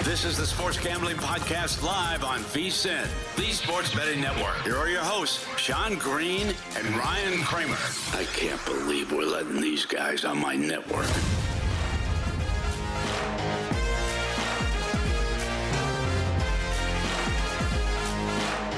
This is the Sports Gambling Podcast live on VSiN, the Sports Betting Network. Here are your hosts, Sean Green and Ryan Kramer. I can't believe we're letting these guys on my network.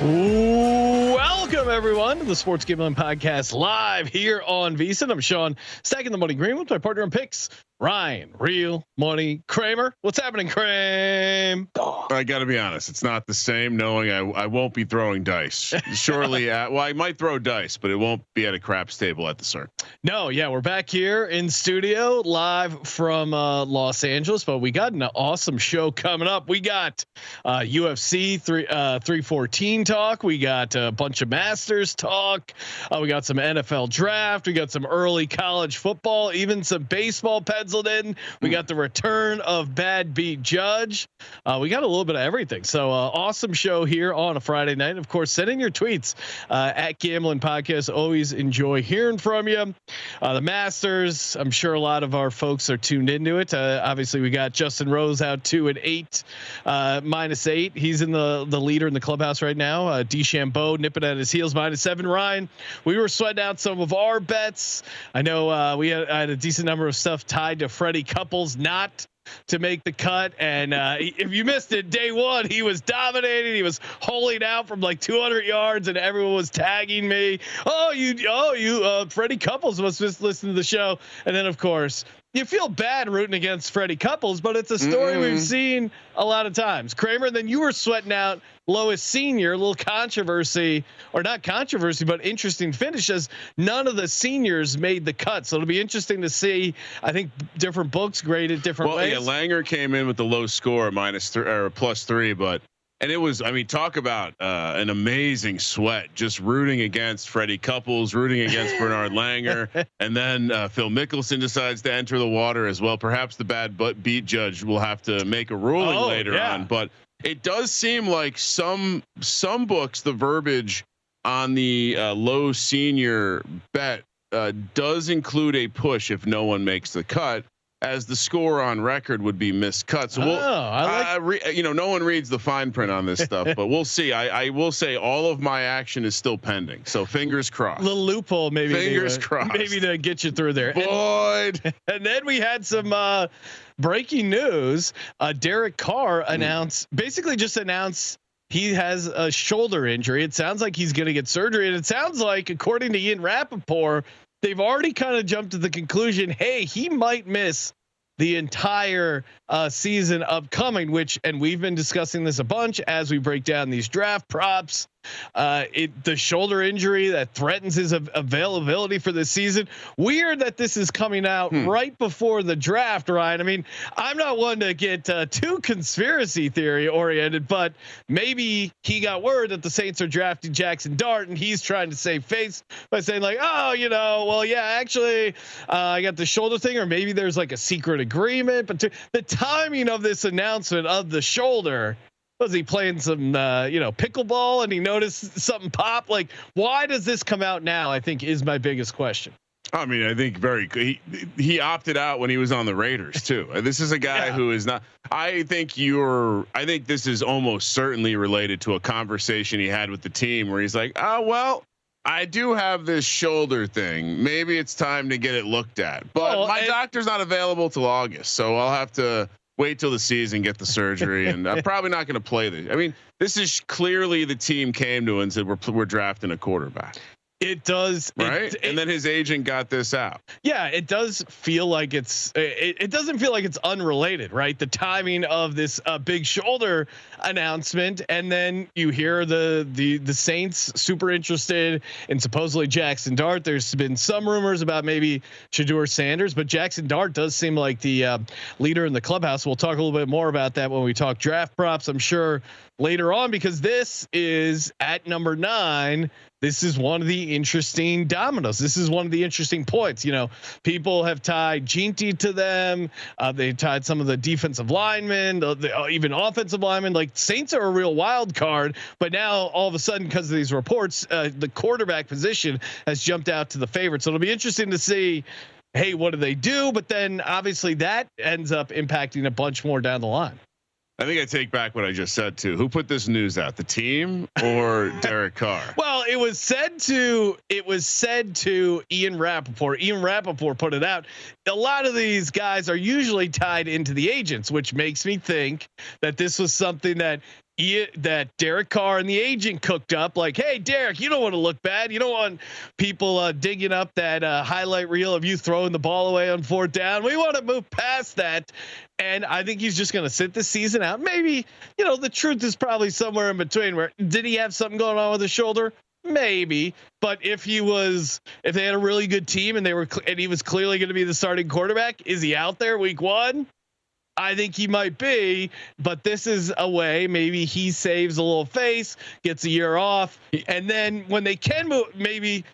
Welcome, everyone, to the Sports Gambling Podcast live here on VSiN. I'm Sean, stacking the money green with my partner in picks, Ryan, Real Money Kramer. What's happening, Kramer? I got to be honest, it's not the same knowing I won't be throwing dice. Surely, well, I might throw dice, but it won't be at a craps table at the circuit. No, yeah, we're back here in studio live from Los Angeles, but we got an awesome show coming up. We got UFC 314 talk. We got a bunch of Masters talk. We got some NFL draft. We got some early college football, even some baseball penciled in. We got the return of Bad Beat Judge. We got a little bit of everything. So awesome show here on a Friday night. Of course, send in your tweets at Gambling Podcast. Always enjoy hearing from you. The Masters, I'm sure a lot of our folks are tuned into it. Obviously, we got Justin Rose out 2-8, -8. He's in the leader in the clubhouse right now. DeChambeau nipping at his heels, -7. Ryan, we were sweating out some of our bets. I know I had a decent number of stuff tied to Freddie Couples not to make the cut, and if you missed it, day one he was dominating. He was holding out from like 200 yards, and everyone was tagging me. You Freddie Couples must just listen to the show. And then of course you feel bad rooting against Freddie Couples, but it's a story we've seen a lot of times. Kramer, then you were sweating out Lois Senior, a little controversy, or not controversy, but interesting finish, as none of the seniors made the cut. So it'll be interesting to see. I think different books graded different ways. Yeah, Langer came in with the low score, -3 or +3, and it was, I mean, talk about an amazing sweat, just rooting against Freddie Couples, rooting against Bernard Langer. And then Phil Mickelson decides to enter the water as well. Perhaps the Bad Beat Judge will have to make a ruling later on, but it does seem like some books, the verbiage on the low senior bet does include a push if no one makes the cut, as the score on record would be miscut. So no one reads the fine print on this stuff, but we'll see. I will say all of my action is still pending. So fingers crossed. Little loophole, maybe. Fingers crossed. Maybe to get you through there. Boyd. And then we had some breaking news. Derek Carr basically just announced he has a shoulder injury. It sounds like he's going to get surgery. And it sounds like, according to Ian Rappaport, they've already kind of jumped to the conclusion, hey, he might miss the entire season upcoming, and we've been discussing this a bunch as we break down these draft props. The shoulder injury that threatens his availability for this season. Weird that this is coming out right before the draft, Ryan. I mean, I'm not one to get too conspiracy theory oriented, but maybe he got word that the Saints are drafting Jackson Dart, and he's trying to save face by saying like, actually, I got the shoulder thing, or maybe there's like a secret agreement. But the timing of this announcement of the shoulder. Was he playing some, pickleball and he noticed something pop? Like, why does this come out now? I think is my biggest question. I mean, I think he opted out when he was on the Raiders too. This is a guy who is not. I think this is almost certainly related to a conversation he had with the team where he's like, I do have this shoulder thing. Maybe it's time to get it looked at, but my doctor's not available till August, so I'll have to wait till the season, get the surgery, and I'm probably not going to play this. I mean, this is clearly the team came to and said we're drafting a quarterback. It does, right? And then his agent got this out. Yeah, it does feel like it doesn't feel like it's unrelated, right? The timing of this big shoulder announcement, and then you hear the Saints super interested in supposedly Jackson Dart. There's been some rumors about maybe Shedeur Sanders, but Jackson Dart does seem like the leader in the clubhouse. We'll talk a little bit more about that when we talk draft props, I'm sure, later on, because this is at number 9. This is one of the interesting dominoes. This is one of the interesting points. You know, people have tied Ginty to them. They tied some of the defensive linemen, even offensive linemen. Like, Saints are a real wild card, but now all of a sudden, because of these reports, the quarterback position has jumped out to the favorite. So it'll be interesting to see, hey, what do they do? But then obviously that ends up impacting a bunch more down the line. I think I take back what I just said too. Who put this news out? The team or Derek Carr? Well, it was said to Ian Rappaport. Ian Rappaport put it out. A lot of these guys are usually tied into the agents, which makes me think that this was something that Derek Carr and the agent cooked up. Like, hey, Derek, you don't want to look bad. You don't want people digging up that highlight reel of you throwing the ball away on 4th down. We want to move past that. And I think he's just going to sit the season out. Maybe, the truth is probably somewhere in between. Where did he have something going on with his shoulder? Maybe, but if they had a really good team and he was clearly going to be the starting quarterback, is he out there week 1? I think he might be, but this is a way maybe he saves a little face, gets a year off, and then when they can move, maybe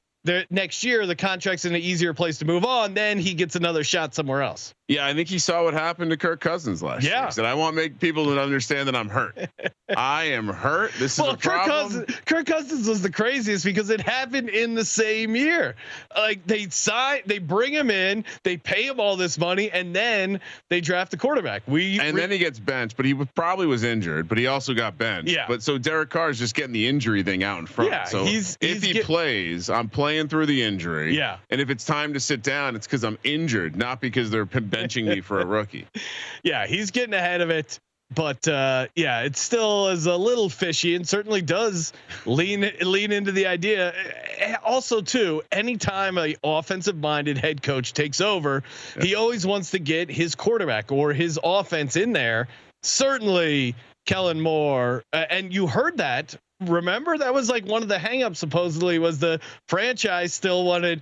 next year the contract's in an easier place to move on. Then he gets another shot somewhere else. Yeah, I think he saw what happened to Kirk Cousins last year. He said, I want to make people understand that I'm hurt. I am hurt. This is a problem. Kirk Cousins was the craziest because it happened in the same year. Like they bring him in, they pay him all this money, and then they draft the quarterback. Then he gets benched, but he probably was injured, but he also got benched. Yeah. But so Derek Carr is just getting the injury thing out in front. Yeah. So if he plays, I'm playing through the injury. Yeah. And if it's time to sit down, it's because I'm injured, not because they're benching me for a rookie. Yeah, he's getting ahead of it. But it still is a little fishy, and certainly does lean into the idea. Also, too, anytime a offensive-minded head coach takes over, he always wants to get his quarterback or his offense in there. Certainly, Kellen Moore, and you heard that. Remember, that was like one of the hangups. Supposedly, was the franchise still wanted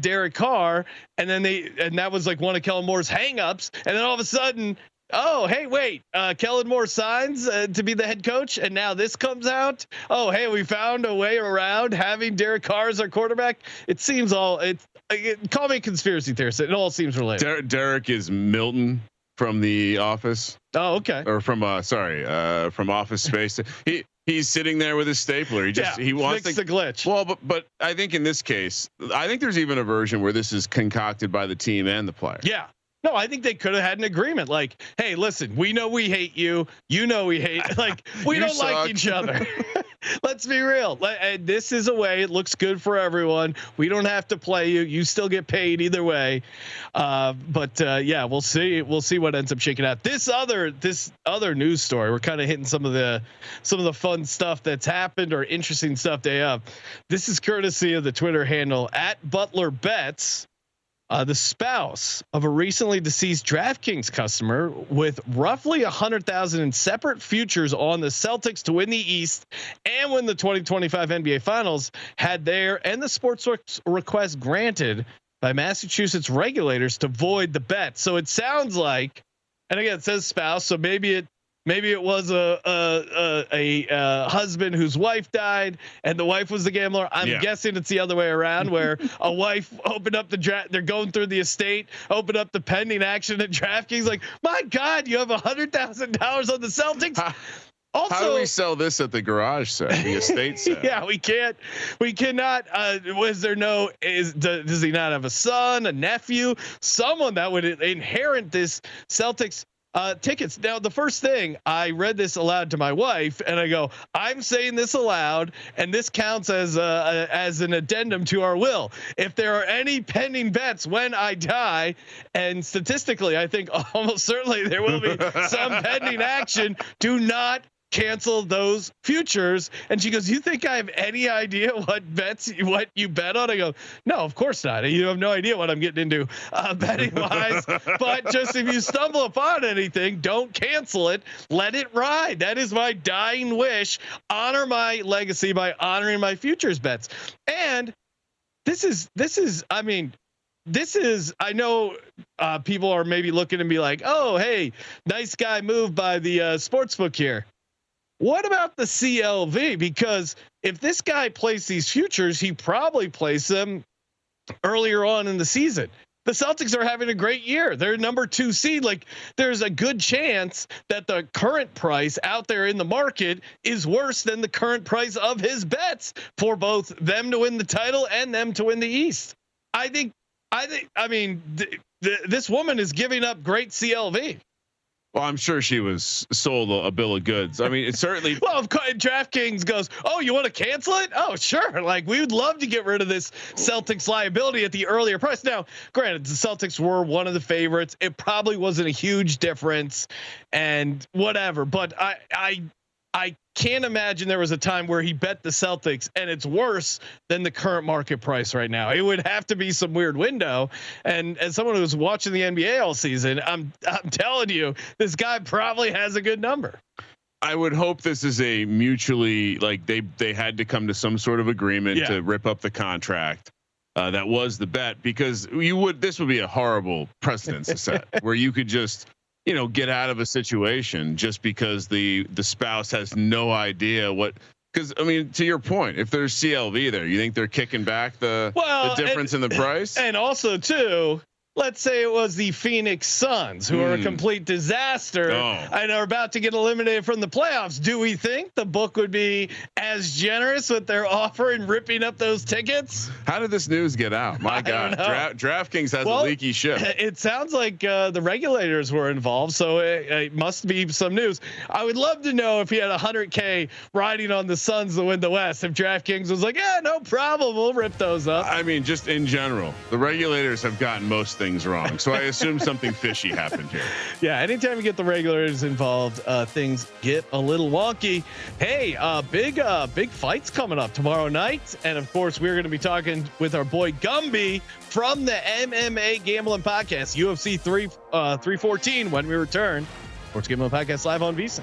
Derek Carr, and that was like one of Kellen Moore's hangups, and then all of a sudden. Oh, hey, wait, Kellen Moore signs to be the head coach. And now this comes out. Oh, hey, we found a way around having Derek Carr as our quarterback. It seems call me a conspiracy theorist. It all seems related. Derek is Milton from The Office. Oh, okay. Or from Office Space. He's sitting there with his stapler. He wants fix the glitch. Well, but I think in this case, I think there's even a version where this is concocted by the team and the player. Yeah. No, I think they could have had an agreement. Like, hey, listen, we know we hate you. You know we hate. Like, we don't like each other. Let's be real. And this is a way. It looks good for everyone. We don't have to play you. You still get paid either way. But we'll see. We'll see what ends up shaking out. This other news story. We're kind of hitting some of the fun stuff that's happened or interesting stuff they have. This is courtesy of the Twitter handle @ButlerBets. The spouse of a recently deceased DraftKings customer with roughly 100,000 in separate futures on the Celtics to win the East and win the 2025 NBA Finals had their and the sports request granted by Massachusetts regulators to void the bet. So it sounds like, and again, it says spouse, so maybe it was a husband whose wife died and the wife was the gambler. I'm guessing it's the other way around, where a wife opened up the draft. They're going through the estate, open up the pending action at DraftKings. Like, my God, you have $100,000 on the Celtics. Also, how do we sell this at the garage sale, the estate sale? Yeah, we cannot. Does he not have a son, a nephew, someone that would inherit this Celtics tickets? Now, the first thing, I read this aloud to my wife and I go, I'm saying this aloud and this counts as an addendum to our will. If there are any pending bets when I die, and statistically, I think almost certainly there will be some pending action, do not cancel those futures. And she goes, you think I have any idea what you bet on? I go, no, of course not. You have no idea what I'm getting into betting wise, but just if you stumble upon anything, don't cancel it. Let it ride. That is my dying wish. Honor my legacy by honoring my futures bets. And this is, I know people are maybe looking and be like, oh, hey, nice guy move by the sportsbook here. What about the CLV? Because if this guy plays these futures, he probably plays them earlier on in the season. The Celtics are having a great year. They're number 2 seed. Like, there's a good chance that the current price out there in the market is worse than the current price of his bets for both them to win the title and them to win the East. I mean, this woman is giving up great CLV. Well, I'm sure she was sold a bill of goods. I mean, it's certainly. Well, of course, DraftKings goes, "Oh, you want to cancel it? Oh, sure. Like, we would love to get rid of this Celtics liability at the earlier price." Now, granted, the Celtics were one of the favorites. It probably wasn't a huge difference, and whatever. But I can't imagine there was a time where he bet the Celtics and it's worse than the current market price right now. It would have to be some weird window. And as someone who's watching the NBA all season, I'm telling you, this guy probably has a good number. I would hope this is a mutually, like they had to come to some sort of agreement to rip up the contract. That was the bet, because this would be a horrible precedent to set where you could just, get out of a situation just because the spouse has no idea what. Because I mean, to your point, if there's CLV there, you think they're kicking back the difference in the price? And also, too, let's say it was the Phoenix Suns, who are a complete disaster and are about to get eliminated from the playoffs. Do we think the book would be as generous with their offer and ripping up those tickets? How did this news get out? My God, DraftKings has a leaky ship. It sounds like the regulators were involved, so it must be some news. I would love to know if he had $100K riding on the Suns to win the West. If DraftKings was like, "Yeah, no problem, we'll rip those up." I mean, just in general, the regulators have gotten most things wrong, so I assume something fishy happened here. Yeah, anytime you get the regulators involved, things get a little wonky. Hey, big fights coming up tomorrow night, and of course we're going to be talking with our boy Gumby from the MMA Gambling Podcast, UFC 314, when we return. Sports Gambling Podcast live on VSiN.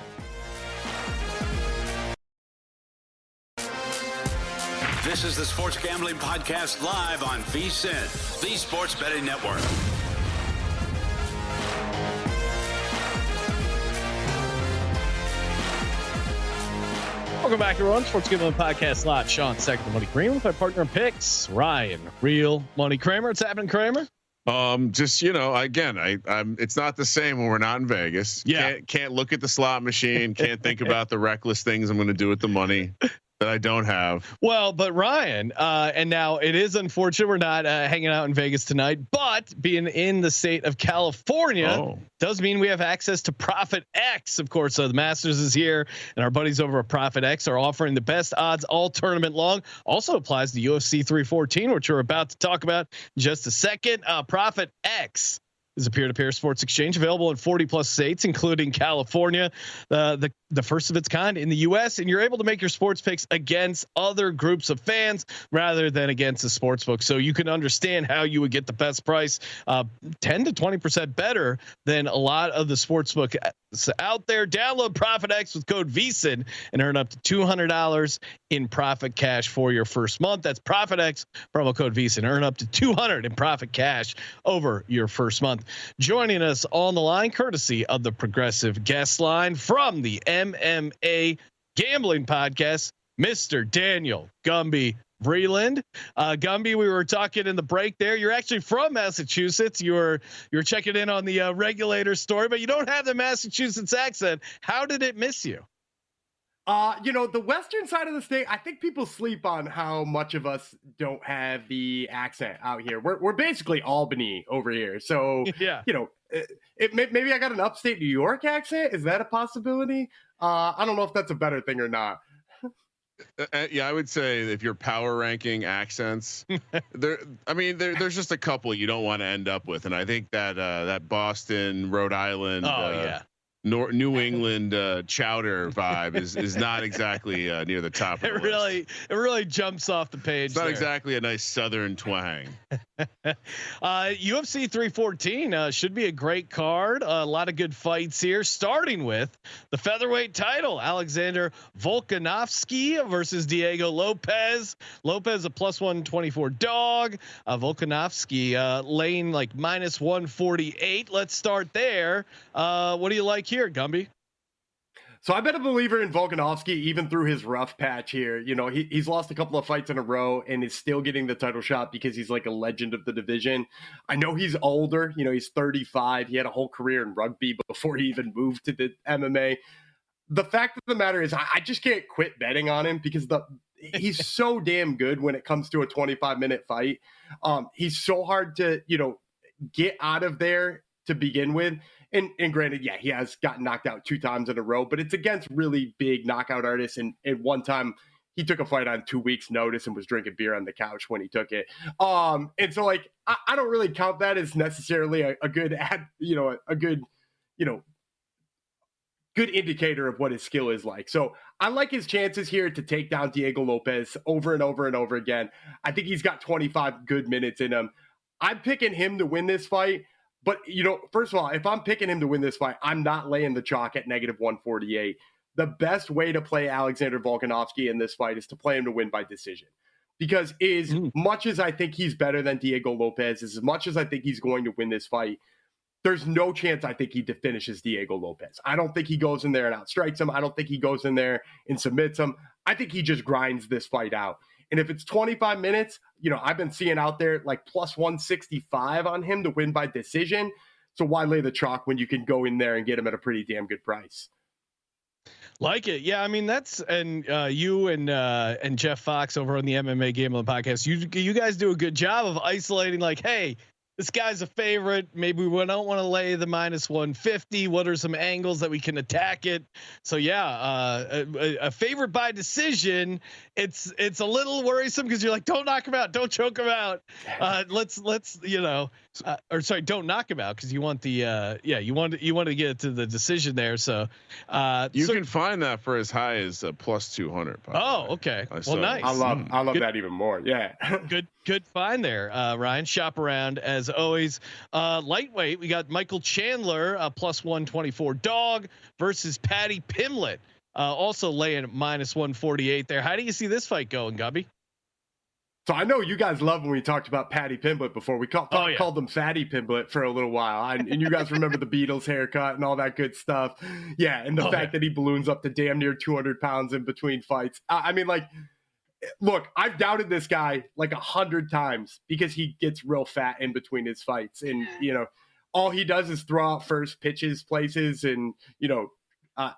This is the Sports Gambling Podcast live on VSiN, the Sports Betting Network. Welcome back, everyone. Sports Gambling Podcast live. Sean, second to Money Kramer with my partner in picks, Ryan, Real Money Kramer. What's happening, Kramer? Just again, I'm. It's not the same when we're not in Vegas. Yeah, can't look at the slot machine. Can't think about the reckless things I'm going to do with the money that I don't have. Well, but Ryan, and now it is unfortunate we're not hanging out in Vegas tonight, but being in the state of California does mean we have access to Profit X. Of course, the Masters is here, and our buddies over at Profit X are offering the best odds all tournament long. Also applies to UFC 314, which we're about to talk about in just a second. Profit X is a peer-to-peer sports exchange available in 40 plus states, including California, the first of its kind in the U.S. And you're able to make your sports picks against other groups of fans rather than against the sports book. So you can understand how you would get the best price, 10 to 20% better than a lot of the sports book out there. Download Profit X with code VSiN and earn up to $200 in profit cash for your first month. That's Profit X, promo code VSiN. Earn up to $200 in profit cash over your first month. Joining us on the line, courtesy of the Progressive Guest Line from the MMA Gambling Podcast, Mr. Daniel Gumby Vreeland. Gumby, we were talking in the break there. You're actually from Massachusetts. You're checking in on the regulator story, but you don't have the Massachusetts accent. How did it miss you? The western side of the state, I think people sleep on how much of us don't have the accent out here. We're basically Albany over here. So, yeah, maybe I got an upstate New York accent. Is that a possibility? I don't know if that's a better thing or not. Yeah, I would say if you're power ranking accents, there's just a couple you don't want to end up with, and I think that Boston, Rhode Island, New England chowder vibe is not exactly near the top. Of the it really jumps off the page. It's not exactly a nice Southern twang. UFC 314 should be a great card. A lot of good fights here, starting with the featherweight title. Alexander Volkanovski versus Diego Lopez. Lopez a plus 124 dog. Volkanovski laying like minus 148. Let's start there. What do you like here, Gumby? So I've been a believer in Volkanovski even through his rough patch here. He's lost a couple of fights in a row and is still getting the title shot because he's like a legend of the division. I know he's older. He's 35. He had a whole career in rugby before he even moved to the MMA. The fact of the matter is I just can't quit betting on him because he's so damn good when it comes to a 25-minute fight. He's so hard to, get out of there to begin with. And granted, yeah, he has gotten knocked out 2 times in a row, but it's against really big knockout artists. And one time he took a fight on 2 weeks' notice and was drinking beer on the couch when he took it. And so like I don't really count that as necessarily a good good indicator of what his skill is like. So I like his chances here to take down Diego Lopez over and over and over again. I think he's got 25 good minutes in him. I'm picking him to win this fight. But, first of all, if I'm picking him to win this fight, I'm not laying the chalk at -148. The best way to play Alexander Volkanovski in this fight is to play him to win by decision. Because as much as I think he's better than Diego Lopez, as much as I think he's going to win this fight, there's no chance I think he finishes Diego Lopez. I don't think he goes in there and outstrikes him. I don't think he goes in there and submits him. I think he just grinds this fight out. And if it's 25 minutes, I've been seeing out there like +165 on him to win by decision. So why lay the chalk when you can go in there and get him at a pretty damn good price? Like it. Yeah. I mean, you and Jeff Fox over on the MMA Gambling Podcast, you guys do a good job of isolating like, hey, this guy's a favorite. Maybe we don't want to lay the -150. What are some angles that we can attack it? So yeah, a favorite by decision. It's a little worrisome because you're like, don't knock him out, don't choke him out. Let's or sorry, don't knock him out because you want the you want to get to the decision there. So you can find that for as high as +200. Oh, okay. Well, nice. I love that even more. Yeah. Good find there, Ryan. Shop around as always. Lightweight, we got Michael Chandler, +124 dog versus Paddy Pimblett, also laying -148 there. How do you see this fight going, Gubby? So I know you guys love when we talked about Paddy Pimblett before. We called him Fatty Pimblett for a little while. And you guys remember the Beatles haircut and all that good stuff. Yeah, and the fact that he balloons up to damn near 200 pounds in between fights. I mean, like, look, I've doubted this guy like 100 times because he gets real fat in between his fights. And, all he does is throw out first pitches places and,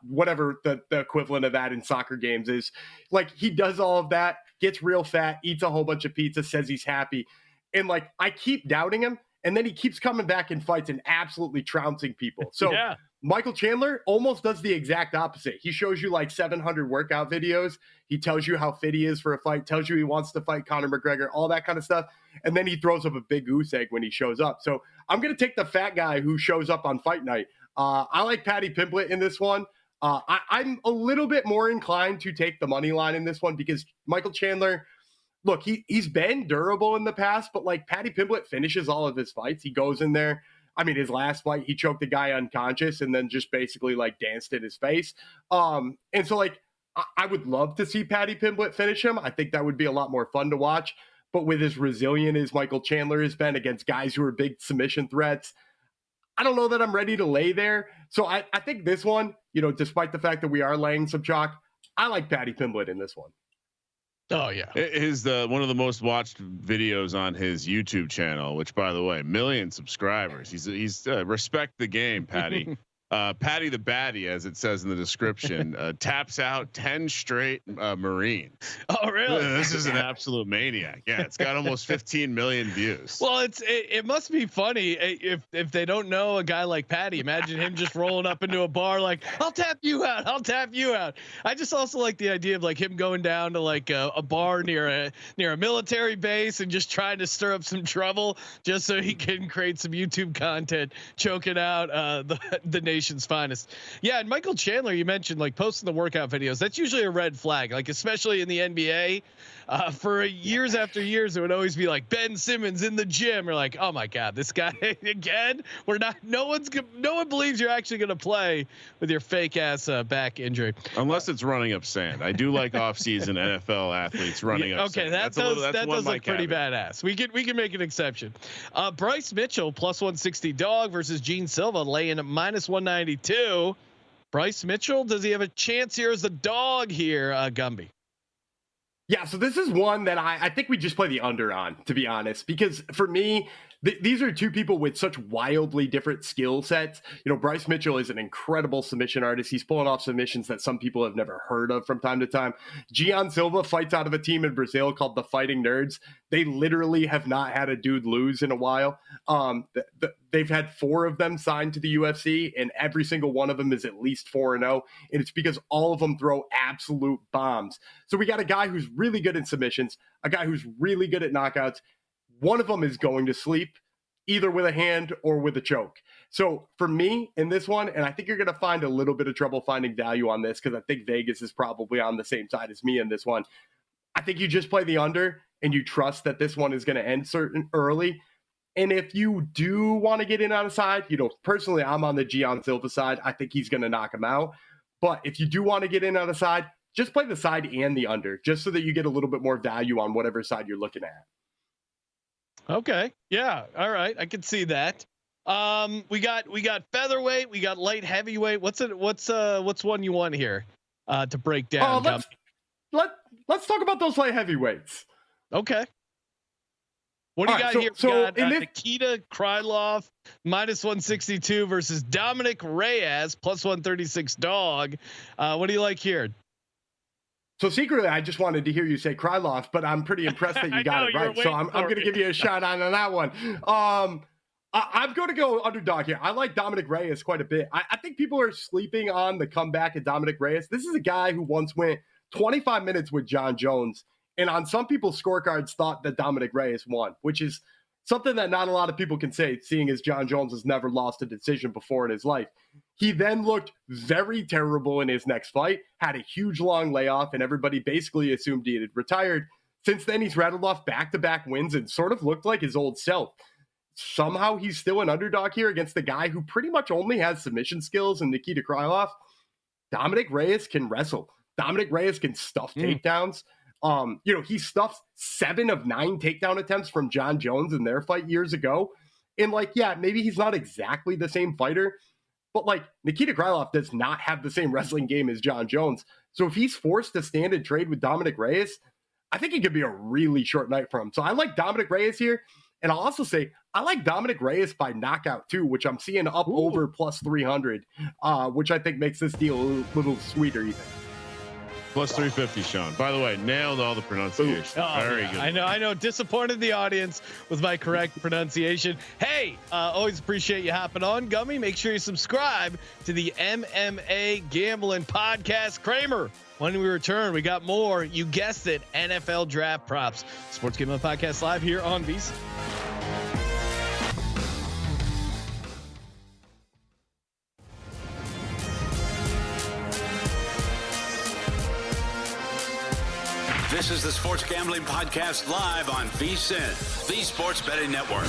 whatever the equivalent of that in soccer games is. Like, he does all of that, gets real fat, eats a whole bunch of pizza, says he's happy. And like, I keep doubting him. And then he keeps coming back in fights and absolutely trouncing people. So yeah. Michael Chandler almost does the exact opposite. He shows you like 700 workout videos. He tells you how fit he is for a fight, tells you he wants to fight Conor McGregor, all that kind of stuff. And then he throws up a big goose egg when he shows up. So I'm going to take the fat guy who shows up on fight night. I like Paddy Pimblett in this one. I'm a little bit more inclined to take the money line in this one because Michael Chandler, look, he's been durable in the past, but like Paddy Pimblett finishes all of his fights. He goes in there. I mean, his last fight, he choked the guy unconscious and then just basically like danced in his face. And so like, I would love to see Paddy Pimblett finish him. I think that would be a lot more fun to watch. But with as resilient as Michael Chandler has been against guys who are big submission threats, I don't know that I'm ready to lay there. So I think this one, despite the fact that we are laying some chalk, I like Paddy Pimblett in this one. Oh yeah, his one of the most watched videos on his YouTube channel, which by the way, 1 million subscribers. He's respect the game, Patty. Patty the Batty, as it says in the description, taps out 10 straight Marines. Oh, really? This is an absolute maniac. Yeah, it's got almost 15 million views. Well, it must be funny if they don't know a guy like Patty. Imagine him just rolling up into a bar like, "I'll tap you out. I'll tap you out." I just also like the idea of like him going down to like a bar near a military base and just trying to stir up some trouble just so he can create some YouTube content, choking out the nation's finest. Yeah, and Michael Chandler, you mentioned like posting the workout videos. That's usually a red flag, like especially in the NBA. For years after years, it would always be like Ben Simmons in the gym. You're like, oh my god, this guy again. No one believes you're actually going to play with your fake ass back injury, unless it's running up sand. I do like off-season NFL athletes running up. Okay, sand. that does look pretty badass. We can make an exception. Bryce Mitchell +160 dog versus Gene Silva laying at -192. Bryce Mitchell, does he have a chance here as the dog here, Gumby? Yeah, so this is one that I think we just play the under on, to be honest, because for me, these are two people with such wildly different skill sets. Bryce Mitchell is an incredible submission artist. He's pulling off submissions that some people have never heard of from time to time. Gian Silva fights out of a team in Brazil called the Fighting Nerds. They literally have not had a dude lose in a while. they've had 4 of them signed to the UFC, and every single one of them is at least 4-0. And it's because all of them throw absolute bombs. So we got a guy who's really good in submissions, a guy who's really good at knockouts. One of them is going to sleep, either with a hand or with a choke. So for me in this one, and I think you're going to find a little bit of trouble finding value on this because I think Vegas is probably on the same side as me in this one. I think you just play the under and you trust that this one is going to end certain early. And if you do want to get in on a side, personally, I'm on the Gian Silva side. I think he's going to knock him out. But if you do want to get in on a side, just play the side and the under, just so that you get a little bit more value on whatever side you're looking at. Okay. Yeah. All right. I can see that. We got featherweight, we got light heavyweight. What's one you want here to break down? Let's talk about those light heavyweights. Okay. What do you got here? We got Nikita Krylov -162 versus Dominic Reyes +136 dog. What do you like here? So secretly, I just wanted to hear you say Krylov, but I'm pretty impressed that you got it right. So I'm going to give you a shout out on that one. I'm going to go underdog here. I like Dominic Reyes quite a bit. I think people are sleeping on the comeback of Dominic Reyes. This is a guy who once went 25 minutes with John Jones, and on some people's scorecards thought that Dominic Reyes won, which is something that not a lot of people can say, seeing as John Jones has never lost a decision before in his life. He then looked very terrible in his next fight, had a huge long layoff, and everybody basically assumed he had retired. Since then, he's rattled off back-to-back wins and sort of looked like his old self. Somehow he's still an underdog here against the guy who pretty much only has submission skills in Nikita Krylov. Dominic Reyes can wrestle. Dominic Reyes can stuff takedowns. He stuffs 7 of 9 takedown attempts from John Jones in their fight years ago. And maybe he's not exactly the same fighter, but Nikita Krylov does not have the same wrestling game as John Jones. So if he's forced to stand and trade with Dominic Reyes, I think it could be a really short night for him. So I like Dominic Reyes here. And I'll also say I like Dominic Reyes by knockout too, which I'm seeing up over +300, which I think makes this deal a little sweeter even. +350, Sean. By the way, nailed all the pronunciation. Very good. I know. Disappointed the audience with my correct pronunciation. Hey, always appreciate you hopping on, Gummy. Make sure you subscribe to the MMA Gambling Podcast. Kramer, when we return, we got more. You guessed it, NFL Draft Props. Sports Gambling Podcast live here on VSiN. This is the Sports Gambling Podcast live on VSiN, the Sports Betting Network.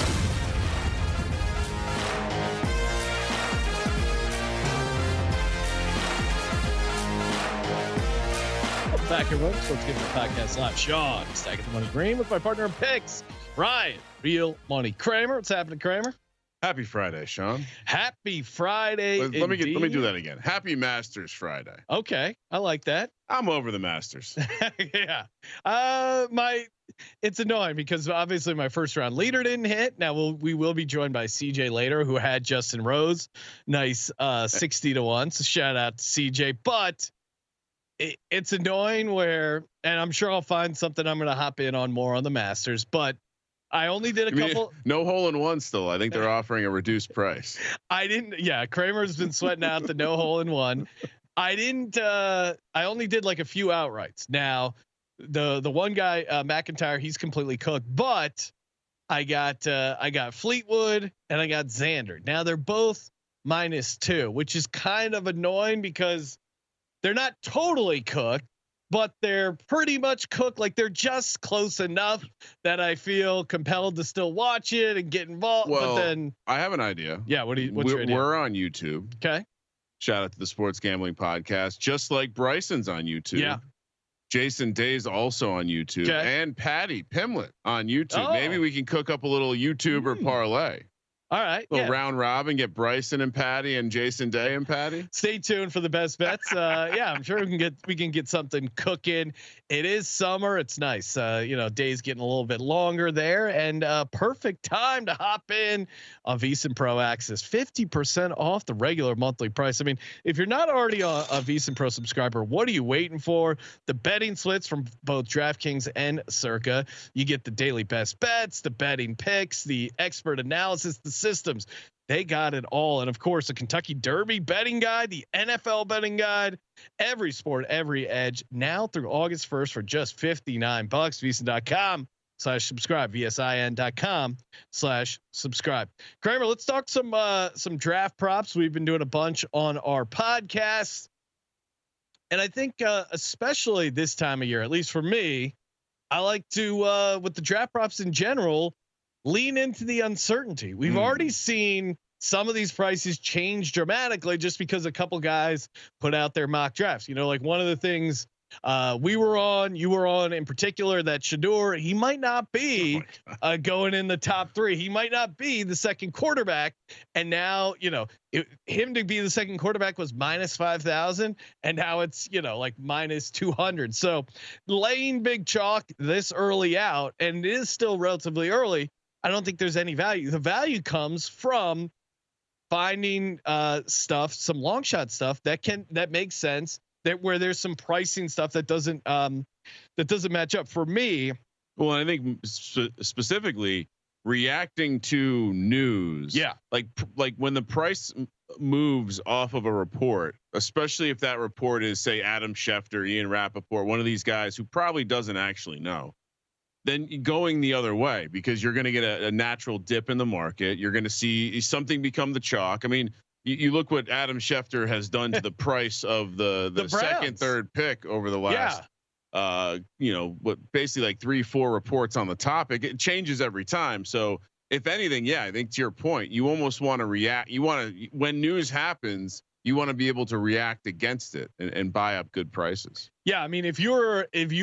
Back here, folks. Sports Gambling Podcast live. Sean, stacking the money green with my partner in picks, Ryan, Real Money Kramer. What's happening, Kramer? Happy Friday, Sean. Happy Friday. Let me do that again. Happy Masters Friday. Okay, I like that. I'm over the Masters. Yeah. It's annoying because obviously my first round leader didn't hit. Now we will be joined by CJ later, who had Justin Rose. Nice 60-1. So shout out to CJ. But it's annoying where, and I'm sure I'll find something I'm going to hop in on more on the Masters, but I only did a couple. No hole in one still. I think they're offering a reduced price. I didn't. Yeah. Kramer's been sweating out the no hole in one. I didn't. I only did like a few outrights. Now the one guy, McIntyre, he's completely cooked, but I got Fleetwood and I got Xander. Now they're both -2, which is kind of annoying because they're not totally cooked, but they're pretty much cooked. Like they're just close enough that I feel compelled to still watch it and get involved. Well, but then I have an idea. Yeah. What's your idea? We're on YouTube. Okay. Shout out to the Sports Gambling Podcast. Just like Bryson's on YouTube. Yeah. Jason Day's also on YouTube, and Patty Pimlet on YouTube. Oh. Maybe we can cook up a little YouTuber parlay. All right. Little round robin, get Bryson and Patty and Jason Day and Patty. Stay tuned for the best bets. Yeah, I'm sure we can get something cooking. It is summer. It's nice. Days getting a little bit longer there, and perfect time to hop in on VSiN Pro Access. 50% off the regular monthly price. I mean, if you're not already a VSiN Pro subscriber, what are you waiting for? The betting splits from both DraftKings and Circa. You get the daily best bets, the betting picks, the expert analysis, the systems. They got it all. And of course, the Kentucky Derby betting guide, the NFL betting guide, every sport, every edge, now through August 1st for just $59. VSiN.com/subscribe, VSIN.com/subscribe. Kramer, let's talk some draft props. We've been doing a bunch on our podcast. And I think especially this time of year, at least for me, I like to, with the draft props in general, lean into the uncertainty. We've already seen some of these prices change dramatically just because a couple guys put out their mock drafts. You know, like one of the things you were on in particular, that Shedeur, he might not be going in the top 3. He might not be the second quarterback. And now, you know, him to be the second quarterback was -5,000. And now it's, you know, like -200. So laying big chalk this early out, and it is still relatively early, I don't think there's any value. The value comes from finding stuff, some long shot stuff that makes sense, that where there's some pricing stuff that doesn't match up for me. Well, I think specifically reacting to news. Yeah. Like when the price moves off of a report, especially if that report is, say, Adam Schefter, Ian Rappaport, one of these guys who probably doesn't actually know, then going the other way, because you're going to get a natural dip in the market. You're going to see something become the chalk. I mean, you look what Adam Schefter has done to the price of the second, third pick over the last, what basically like 3-4 reports on the topic. It changes every time. So if anything, I think to your point, you almost want to react. You want to, when news happens, you want to be able to react against it and buy up good prices. Yeah. I mean, if you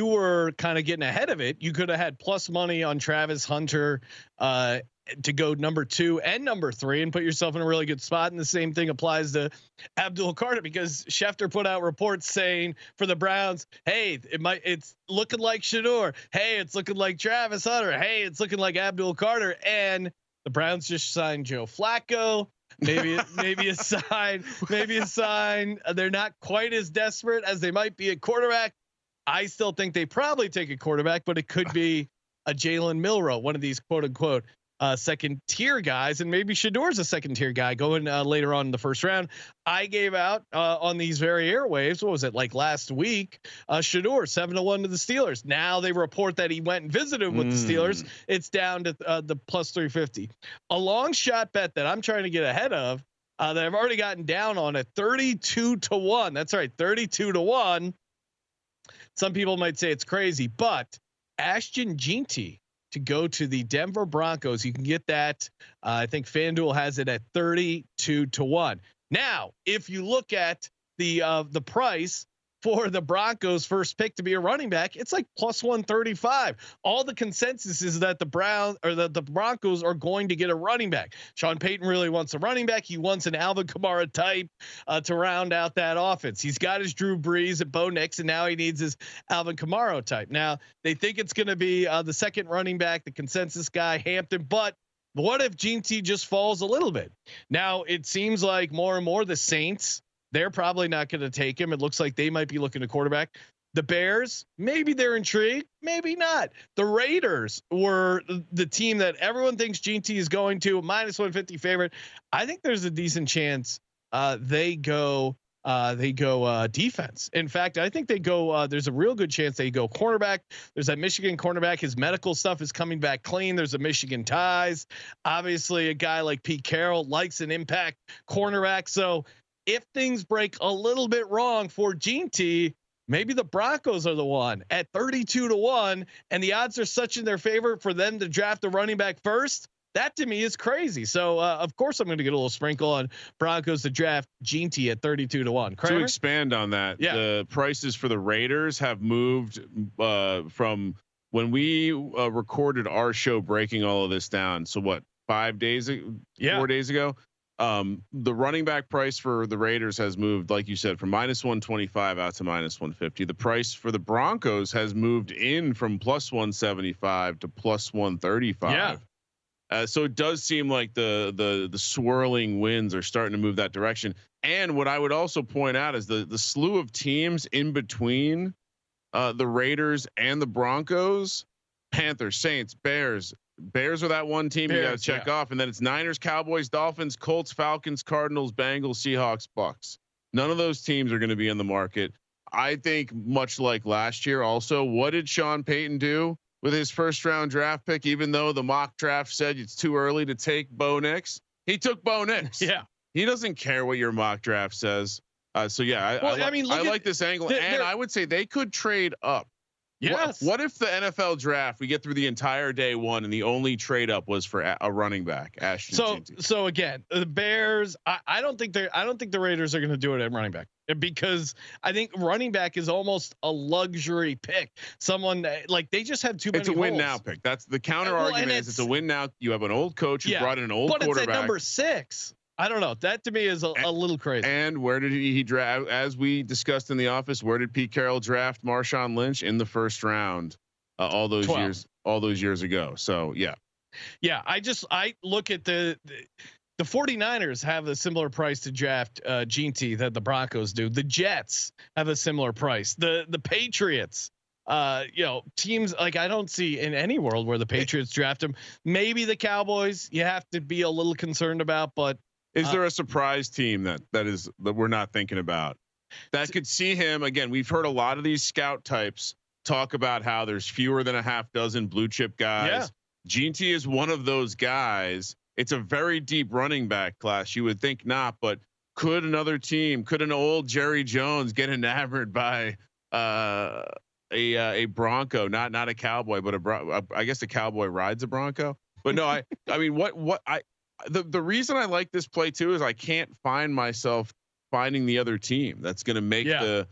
were kind of getting ahead of it, you could have had plus money on Travis Hunter to go number 2 and number 3 and put yourself in a really good spot. And the same thing applies to Abdul Carter, because Schefter put out reports saying for the Browns, hey, it's looking like Shedeur. Hey, it's looking like Travis Hunter. Hey, it's looking like Abdul Carter. And the Browns just signed Joe Flacco. Maybe a sign. They're not quite as desperate as they might be at quarterback. I still think they probably take a quarterback, but it could be a Jalen Milroe, one of these quote unquote second tier guys, and maybe Shedeur's a second tier guy going later on in the first round. I gave out on these very airwaves, what was it, like last week, Shedeur 7-1 to the Steelers. Now they report that he went and visited with the Steelers. It's down to the plus 350. A long shot bet that I'm trying to get ahead of, that I've already gotten down on at 32-1. That's right, 32-1. Some people might say it's crazy, but Ashton Jeanty to go to the Denver Broncos, you can get that. I think FanDuel has it at 32-1. Now, if you look at the price for the Broncos first pick to be a running back, it's like plus 135. All the consensus is that the Broncos are going to get a running back. Sean Payton really wants a running back. He wants an Alvin Kamara type to round out that offense. He's got his Drew Brees at Bo Nix, and now he needs his Alvin Kamara type. Now they think it's going to be the second running back, the consensus guy, Hampton, but what if Jeanty just falls a little bit? Now it seems like more and more the Saints, they're probably not going to take him. It looks like they might be looking to quarterback. The Bears, maybe they're intrigued, maybe not. The Raiders were the team that everyone thinks Jeanty is going to, minus 150 favorite. I think there's a decent chance they go defense. In fact, I think they go. There's a real good chance they go cornerback. There's that Michigan cornerback. His medical stuff is coming back clean. There's a Michigan ties. Obviously, a guy like Pete Carroll likes an impact cornerback. So if things break a little bit wrong for Jeanty, maybe the Broncos are the one at 32-1, and the odds are such in their favor for them to draft a running back first. That to me is crazy. So of course I'm going to get a little sprinkle on Broncos to draft Jeanty at 32-1. Kramer? To expand on that, the prices for the Raiders have moved from when we recorded our show breaking all of this down. So what, 4 days ago? The running back price for the Raiders has moved, like you said, from minus 125 out to minus 150. The price for the Broncos has moved in from plus 175 to plus 135. So it does seem like the swirling winds are starting to move that direction. And what I would also point out is the slew of teams in between the Raiders and the Broncos: Panthers, Saints, Bears, Bears are that one team you got to check off, and then it's Niners, Cowboys, Dolphins, Colts, Falcons, Cardinals, Bengals, Seahawks, Bucks. None of those teams are going to be in the market. I think much like last year. Also, what did Sean Payton do with his first round draft pick? Even though the mock draft said it's too early to take Bo Nix, he took Bo Nix. Yeah, he doesn't care what your mock draft says. So yeah, I like this angle, and I would say they could trade up. Yes. What if the NFL draft, we get through the entire day one and the only trade up was for a running back? So again, the Bears, I don't think the Raiders are going to do it at running back, because I think running back is almost a luxury pick. Someone like they just have too many. It's a win now pick. That's the counter argument. It's a win now. You have an old coach who brought in an old quarterback. But it's at number 6. I don't know. That to me is a little crazy. And where did he draft? As we discussed in the office, where did Pete Carroll draft Marshawn Lynch? In the first round, all those years ago. So yeah. I look at the 49ers have a similar price to draft Gene that the Broncos do. The Jets have a similar price. The Patriots. Teams like I don't see in any world where the Patriots draft him. Maybe the Cowboys you have to be a little concerned about, but. Is there a surprise team that we're not thinking about that could see him again? We've heard a lot of these scout types talk about how there's fewer than a half dozen blue chip guys. Yeah. Gene T is one of those guys. It's a very deep running back class. You would think not, but could an old Jerry Jones get enamored by a Bronco, not a Cowboy, but I guess a Cowboy rides a Bronco. But no, I mean, the reason I like this play too is I can't find myself finding the other team that's going to make the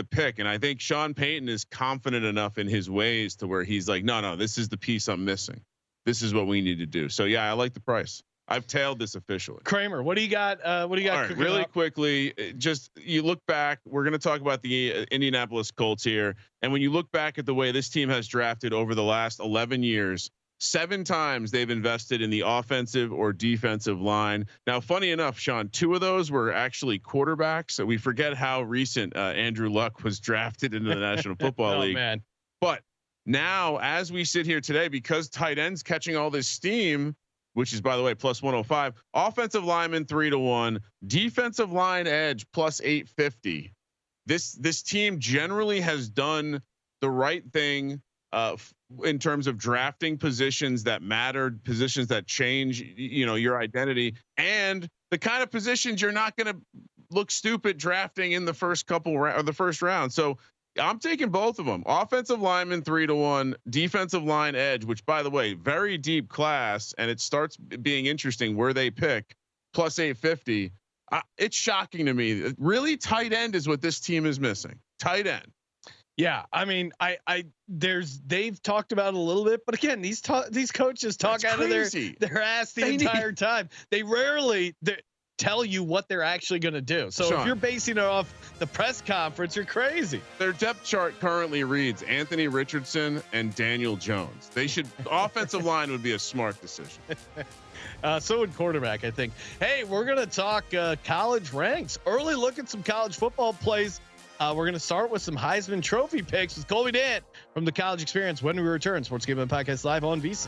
pick. And I think Sean Payton is confident enough in his ways to where he's like, no, this is the piece I'm missing. This is what we need to do. So yeah, I like the price. I've tailed this officially. Kramer, what do you got? All right, really quickly, just you look back. We're going to talk about the Indianapolis Colts here. And when you look back at the way this team has drafted over the last 11 years, 7 times they've invested in the offensive or defensive line. Now, funny enough, Sean, 2 of those were actually quarterbacks. So we forget how recent Andrew Luck was drafted into the National Football League. Man. But now, as we sit here today, because tight ends catching all this steam, which is, by the way, plus 105, offensive lineman 3-1, defensive line edge plus 850. This team generally has done the right thing in terms of drafting positions that mattered, positions that change, your identity, and the kind of positions you're not going to look stupid drafting in the first couple or the first round. So I'm taking both of them. Offensive lineman 3-1, defensive line edge, which by the way, very deep class. And it starts being interesting where they pick plus 850. It's shocking to me. Really tight end is what this team is missing. Tight end. Yeah, I mean, they've talked about it a little bit, but again, these coaches talk out of their ass the entire time. They rarely tell you what they're actually going to do. So Sean, if you're basing it off the press conference, you're crazy. Their depth chart currently reads Anthony Richardson and Daniel Jones. They should offensive line would be a smart decision. So would quarterback, I think. Hey, we're going to talk college ranks. Early look at some college football plays. We're going to start with some Heisman Trophy picks with Colby Dant from the College Experience when we return. Sports Gambling Podcast live on VSiN.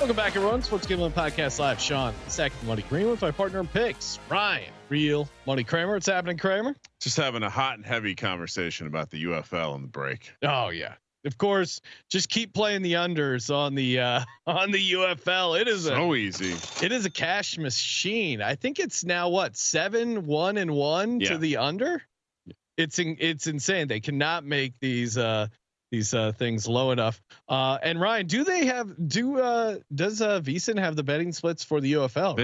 Welcome back, everyone. Sports Gambling Podcast live. Sean, second Money Green with my partner in picks, Ryan, Real Money Kramer. What's happening, Kramer? Just having a hot and heavy conversation about the UFL on the break. Oh yeah, of course. Just keep playing the unders on the UFL. It is so easy. It is a cash machine. I think it's now 7-1-1 to the under. It's insane. They cannot make these things low enough. And Ryan, does VSiN have the betting splits for the UFL?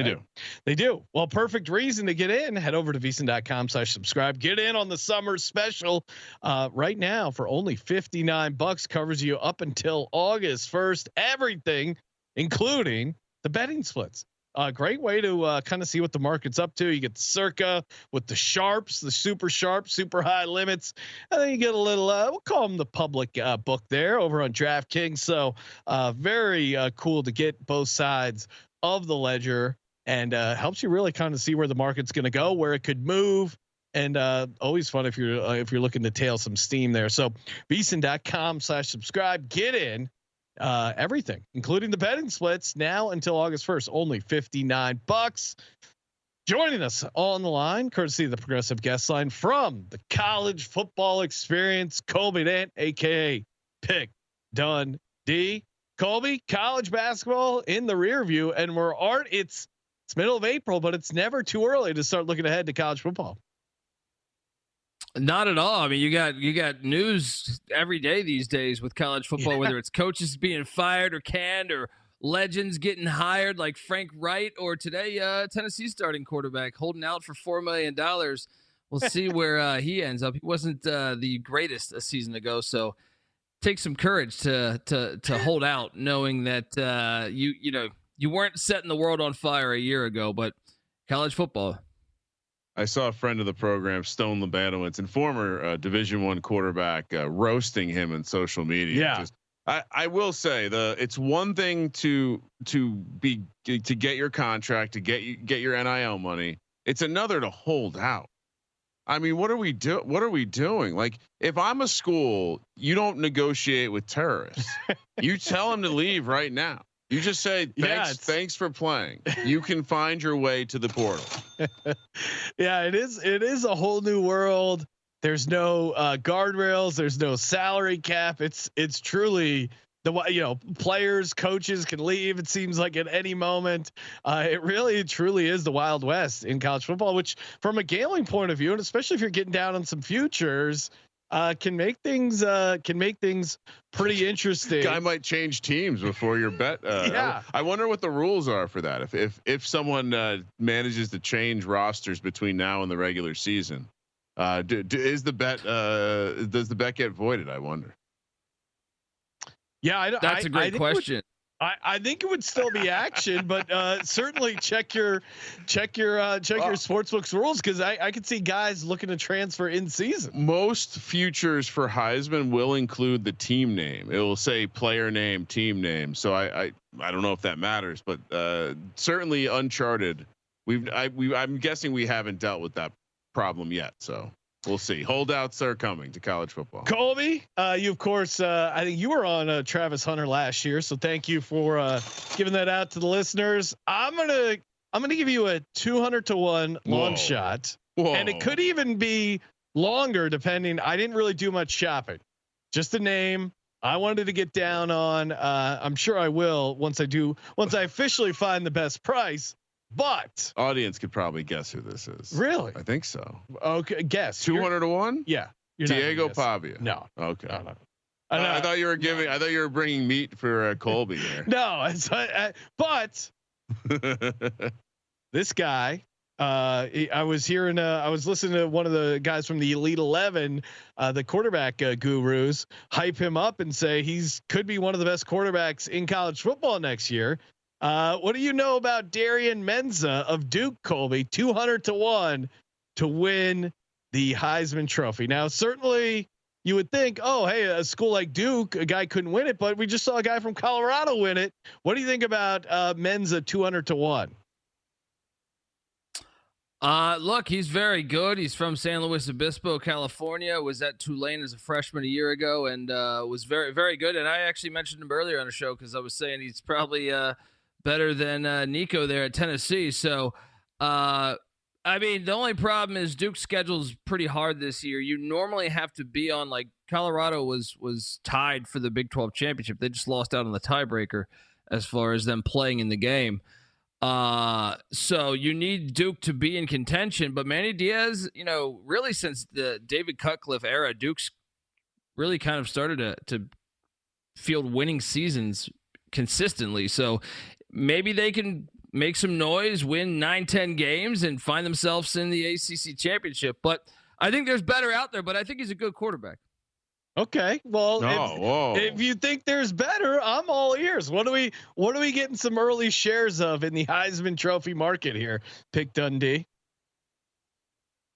They do. Well, perfect reason to get in. Head over to VSiN.com/subscribe. Get in on the summer special right now for only $59. Covers you up until August 1st. Everything, including the betting splits. great way to kind of see what the market's up to. You get the Circa with the sharps, the super sharp, super high limits, and then you get a little, we'll call them the public book there over on DraftKings. So very cool to get both sides of the ledger, and helps you really kind of see where the market's going to go, where it could move. And always fun if you're looking to tail some steam there. So VSiN.com/subscribe, get in everything, including the betting splits now until August 1st, only $59. Joining us on the line, courtesy of the Progressive Guest Line from the College Football Experience, Colby Dant, aka Pick Dundee. Colby, college basketball in the rear view, and it's middle of April, but it's never too early to start looking ahead to college football. Not at all. I mean, you got news every day these days with college football, whether it's coaches being fired or canned, or legends getting hired like Frank Wright, or today Tennessee starting quarterback holding out for $4 million. We'll see where he ends up. He wasn't the greatest a season ago, so take some courage to hold out, knowing that you weren't setting the world on fire a year ago, but college football. I saw a friend of the program, Stone Lebanowitz, and former Division I quarterback, roasting him in social media. Yeah. I will say it's one thing to get your contract, to get your NIL money. It's another to hold out. I mean, what are we doing? Like, if I'm a school, you don't negotiate with terrorists. You tell them to leave right now. You just say, thanks for playing. You can find your way to the portal. Yeah, it is a whole new world. There's no guardrails. There's no salary cap. It's truly players, coaches can leave. It seems like at any moment. It really truly is the Wild West in college football, which from a gambling point of view, and especially if you're getting down on some futures, can make things pretty interesting. Guy might change teams before your bet. Yeah. I wonder what the rules are for that. If someone manages to change rosters between now and the regular season, does the bet get voided? I wonder. Yeah, that's a great question. I think it would still be action, but certainly check your sportsbook's rules, because I could see guys looking to transfer in season. Most futures for Heisman will include the team name. It will say player name, team name. So I don't know if that matters, but certainly uncharted. I'm guessing we haven't dealt with that problem yet. So we'll see. Holdouts are coming to college football. Colby, you of course, I think you were on Travis Hunter last year, so thank you for giving that out to the listeners. I'm gonna give you a 200-1 long shot, and it could even be longer depending. I didn't really do much shopping, just a name I wanted to get down on. I'm sure I will once I officially find the best price. But audience could probably guess who this is. Really? I think so. Okay, guess 200-1. Yeah, Diego Pavia. No. Okay. No. I thought you were giving. I thought you were bringing meat for Colby there. No, but this guy. I was listening to one of the guys from the Elite 11, the quarterback gurus, hype him up and say could be one of the best quarterbacks in college football next year. What do you know about Darian Menza of Duke, Colby? 200-1 to win the Heisman Trophy. Now, certainly you would think, oh, hey, a school like Duke, a guy couldn't win it, but we just saw a guy from Colorado win it. What do you think about Menza 200-1? Look, he's very good. He's from San Luis Obispo, California. Was at Tulane as a freshman a year ago, and was very, very good. And I actually mentioned him earlier on the show because I was saying he's probably better than Nico there at Tennessee. So, I mean, the only problem is Duke's schedule is pretty hard this year. You normally have to be on, like, Colorado was tied for the Big 12 championship. They just lost out on the tiebreaker as far as them playing in the game. So you need Duke to be in contention, but Manny Diaz, really since the David Cutcliffe era, Duke's really kind of started to field winning seasons consistently. So maybe they can make some noise, win 9-10 games, and find themselves in the ACC championship. But I think there's better out there, but I think he's a good quarterback. Okay. Well, if you think there's better, I'm all ears. What are we getting some early shares of in the Heisman Trophy market here? Pick Dundee.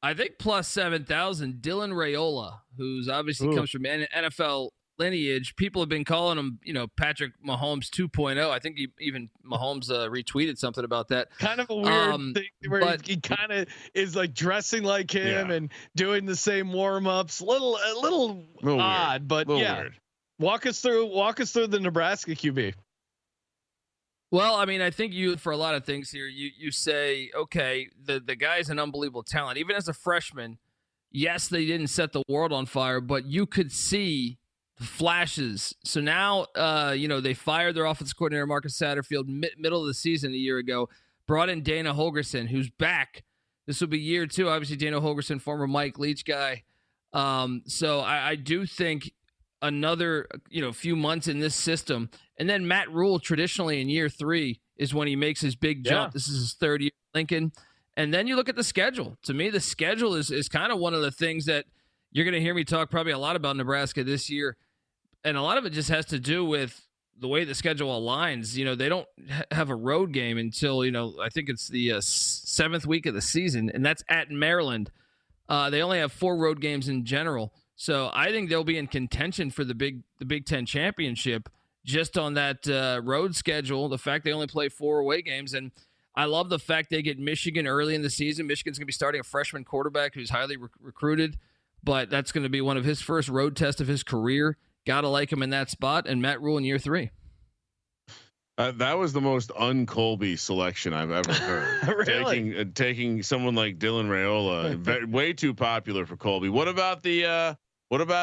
I think plus 7,000. Dylan Raiola, who's obviously comes from NFL lineage. People have been calling him, Patrick Mahomes 2.0. I think even Mahomes retweeted something about that. Kind of a weird thing where he kind of is like dressing like him and doing the same warm ups. A little odd, weird. But weird. Walk us through the Nebraska QB. Well, I mean, I think for a lot of things here, you say, okay, the guy's an unbelievable talent. Even as a freshman, yes, they didn't set the world on fire, but you could see flashes. So now, they fired their offensive coordinator, Marcus Satterfield, middle of the season a year ago, brought in Dana Holgorsen, who's back. This will be year 2. Obviously, Dana Holgorsen, former Mike Leach guy. So I do think another, few months in this system. And then Matt Rule, traditionally in year 3, is when he makes his big jump. This is his 3rd year at Lincoln. And then you look at the schedule. To me, the schedule is kind of one of the things that you're going to hear me talk probably a lot about Nebraska this year. And a lot of it just has to do with the way the schedule aligns. They don't have a road game until, I think it's the 7th week of the season, and that's at Maryland. They only have 4 road games in general. So I think they'll be in contention for the Big Ten championship just on that road schedule. The fact they only play 4 away games. And I love the fact they get Michigan early in the season. Michigan's going to be starting a freshman quarterback who's highly recruited, but that's going to be one of his first road tests of his career. Got to like him in that spot. And Matt Rule in year 3. That was the most un-Colby selection I've ever heard. Really? Taking someone like Dylan Raiola, way too popular for Colby. What about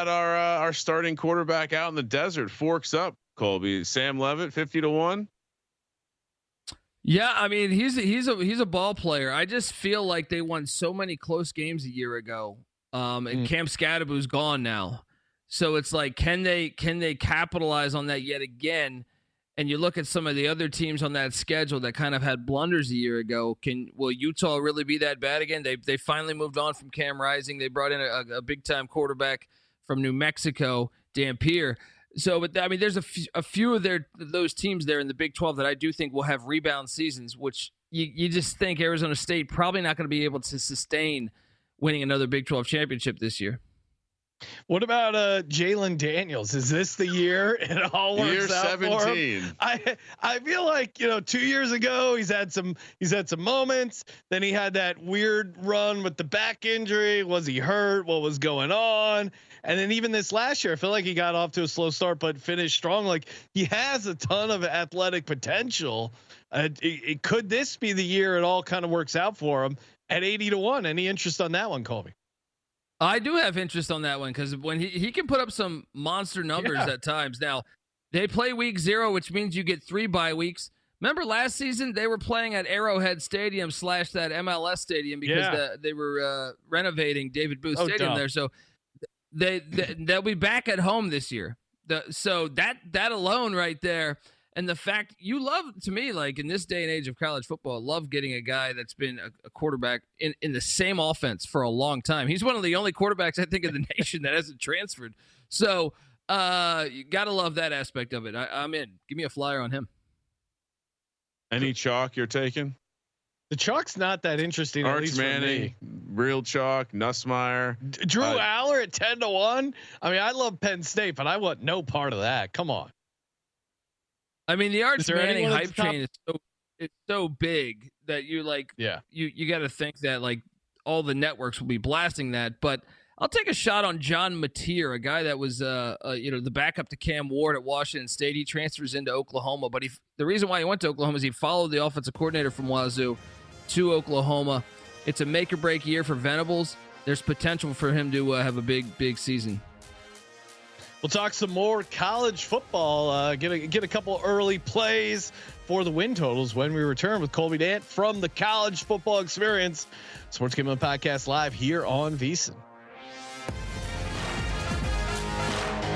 our starting quarterback out in the desert? Forks up, Colby. Sam Levitt, 50-1. Yeah, I mean he's a ball player. I just feel like they won so many close games a year ago, and Cam Scadaboo's gone now. So it's like, can they capitalize on that yet again? And you look at some of the other teams on that schedule that kind of had blunders a year ago. Will Utah really be that bad again? They finally moved on from Cam Rising. They brought in a big time quarterback from New Mexico, Dampier. So, but I mean, there's a few of those teams there in the Big 12 that I do think will have rebound seasons, which you just think Arizona State probably not going to be able to sustain winning another Big 12 championship this year. What about Jalen Daniels? Is this the year it all works year out 17? For him? I feel like 2 years ago he's had some moments. Then he had that weird run with the back injury. Was he hurt? What was going on? And then even this last year, I feel like he got off to a slow start but finished strong. Like, he has a ton of athletic potential. Could this be the year it all kind of works out for him at 80-1? Any interest on that one, Colby? I do have interest on that one because when he can put up some monster numbers at times. Now, they play week 0, which means you get 3 bye weeks. Remember last season they were playing at Arrowhead Stadium / that MLS stadium because they were renovating David Booth Stadium there. So they'll be back at home this year. So that alone right there. And the fact you love, to me, like in this day and age of college football, love getting a guy that's been a quarterback in the same offense for a long time. He's one of the only quarterbacks I think in the nation that hasn't transferred. So you got to love that aspect of it. I'm in. Give me a flyer on him. Any chalk you're taking? The chalk's not that interesting. Arch Manning, real chalk, Nussmeier, Drew Aller at 10-1. I mean, I love Penn State, but I want no part of that. Come on. I mean, the Arch Manning hype train is so big that you got to think that like all the networks will be blasting that. But I'll take a shot on John Mateer, a guy that was the backup to Cam Ward at Washington State. He transfers into Oklahoma, but the reason why he went to Oklahoma is he followed the offensive coordinator from Wazoo to Oklahoma. It's a make or break year for Venables. There's potential for him to have a big season. We'll talk some more college football. Get a couple early plays for the win totals when we return with Colby Dant from the College Football Experience. Sports Gambling Podcast live here on VSiN.